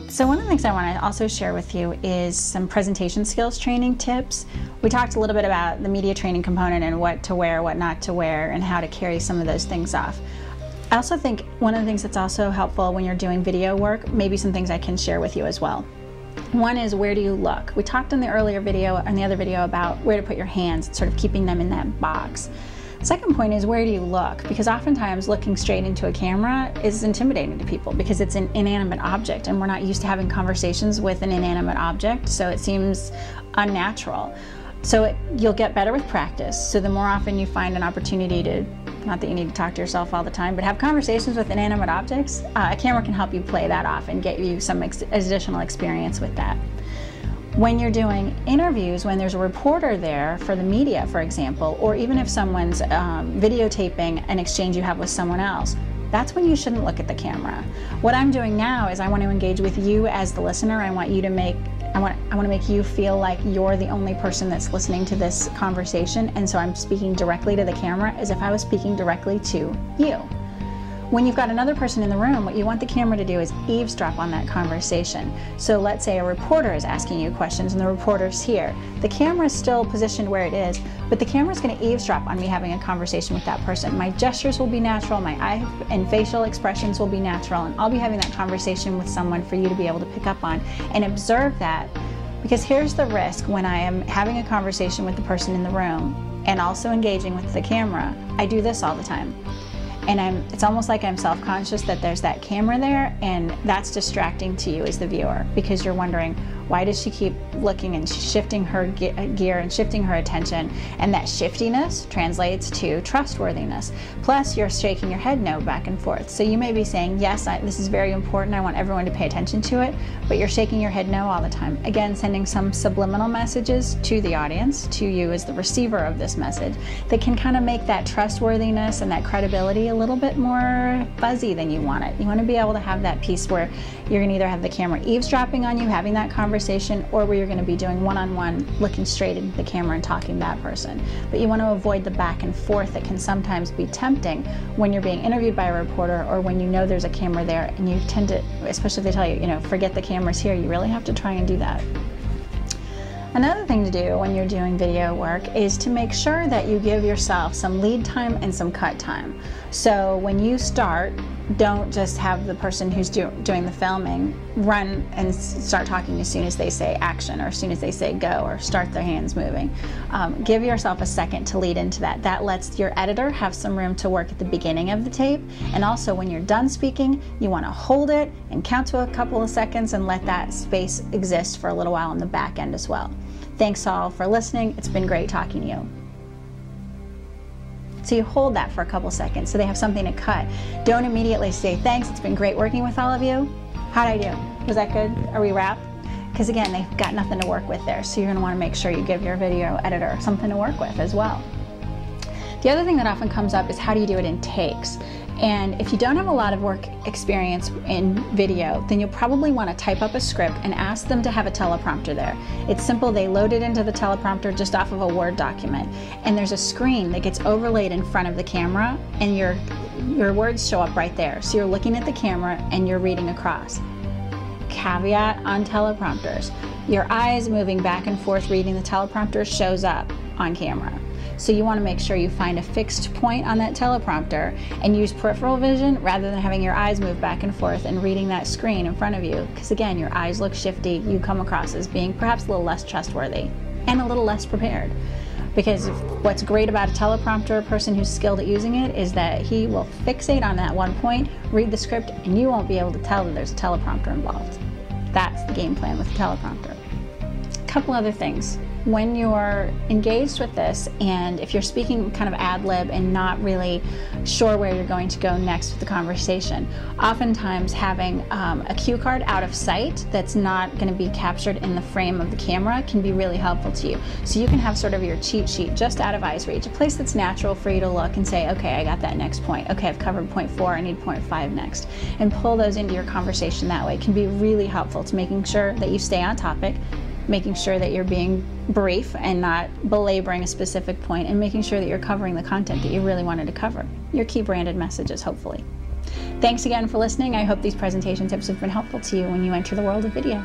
So one of the things I want to also share with you is some presentation skills training tips. We talked a little bit about the media training component and what to wear, what not to wear, and how to carry some of those things off. I also think one of the things that's also helpful when you're doing video work, maybe some things I can share with you as well. One is, where do you look? We talked in the earlier video, and the other video, about where to put your hands, sort of keeping them in that box. Second point is, where do you look? Because oftentimes looking straight into a camera is intimidating to people because it's an inanimate object and we're not used to having conversations with an inanimate object, so it seems unnatural. So you'll get better with practice. So the more often you find an opportunity to, not that you need to talk to yourself all the time, but have conversations with inanimate objects, a camera can help you play that off and get you some additional experience with that. When you're doing interviews, when there's a reporter there for the media, for example, or even if someone's videotaping an exchange you have with someone else, that's when you shouldn't look at the camera. What I'm doing now is I want to engage with you as the listener. I want to make you feel like you're the only person that's listening to this conversation, and so I'm speaking directly to the camera as if I was speaking directly to you. When you've got another person in the room, what you want the camera to do is eavesdrop on that conversation. So let's say a reporter is asking you questions and the reporter's here. The camera is still positioned where it is, but the camera's going to eavesdrop on me having a conversation with that person. My gestures will be natural, my eye and facial expressions will be natural, and I'll be having that conversation with someone for you to be able to pick up on and observe that. Because here's the risk when I am having a conversation with the person in the room and also engaging with the camera. I do this all the time. And it's almost like I'm self-conscious that there's that camera there, and that's distracting to you as the viewer, because you're wondering, why does she keep looking and shifting her gear and shifting her attention? And that shiftiness translates to trustworthiness. Plus, you're shaking your head no back and forth. So you may be saying, yes, this is very important, I want everyone to pay attention to it, but you're shaking your head no all the time. Again, sending some subliminal messages to the audience, to you as the receiver of this message, that can kind of make that trustworthiness and that credibility a little bit more fuzzy than you want it. You want to be able to have that piece where you're going to either have the camera eavesdropping on you, having that conversation, or where you're going to be doing one-on-one, looking straight into the camera and talking to that person. But you want to avoid the back and forth that can sometimes be tempting when you're being interviewed by a reporter, or when you know there's a camera there and you tend to, especially if they tell you, forget the camera's here, you really have to try and do that. Another thing to do when you're doing video work is to make sure that you give yourself some lead time and some cut time. So when you start, don't just have the person who's doing the filming run and start talking as soon as they say action, or as soon as they say go, or start their hands moving. Give yourself a second to lead into that. That lets your editor have some room to work at the beginning of the tape. And also when you're done speaking, you want to hold it and count to a couple of seconds and let that space exist for a little while on the back end as well. Thanks all for listening. It's been great talking to you. So you hold that for a couple seconds so they have something to cut. Don't immediately say, thanks, it's been great working with all of you. How'd I do? Was that good? Are we wrapped? Because again, they've got nothing to work with there, so you're going to want to make sure you give your video editor something to work with as well. The other thing that often comes up is, how do you do it in takes? And if you don't have a lot of work experience in video, then you'll probably want to type up a script and ask them to have a teleprompter there. It's simple. They load it into the teleprompter just off of a Word document. And there's a screen that gets overlaid in front of the camera, and your words show up right there. So you're looking at the camera and you're reading across. Caveat on teleprompters: your eyes moving back and forth reading the teleprompter shows up on camera. So you want to make sure you find a fixed point on that teleprompter and use peripheral vision rather than having your eyes move back and forth and reading that screen in front of you. Because again, your eyes look shifty, you come across as being perhaps a little less trustworthy and a little less prepared. Because what's great about a teleprompter, a person who's skilled at using it, is that he will fixate on that one point, read the script, and you won't be able to tell that there's a teleprompter involved. That's the game plan with the teleprompter. A couple other things. When you're engaged with this, and if you're speaking kind of ad lib and not really sure where you're going to go next with the conversation, oftentimes having a cue card out of sight that's not going to be captured in the frame of the camera can be really helpful to you. So you can have sort of your cheat sheet just out of eyes reach, a place that's natural for you to look and say, okay, I got that next point. Okay, I've covered point 4, I need point 5 next. And pull those into your conversation that way. It can be really helpful to making sure that you stay on topic, making sure that you're being brief and not belaboring a specific point, and making sure that you're covering the content that you really wanted to cover, your key branded messages, hopefully. Thanks again for listening. I hope these presentation tips have been helpful to you when you enter the world of video.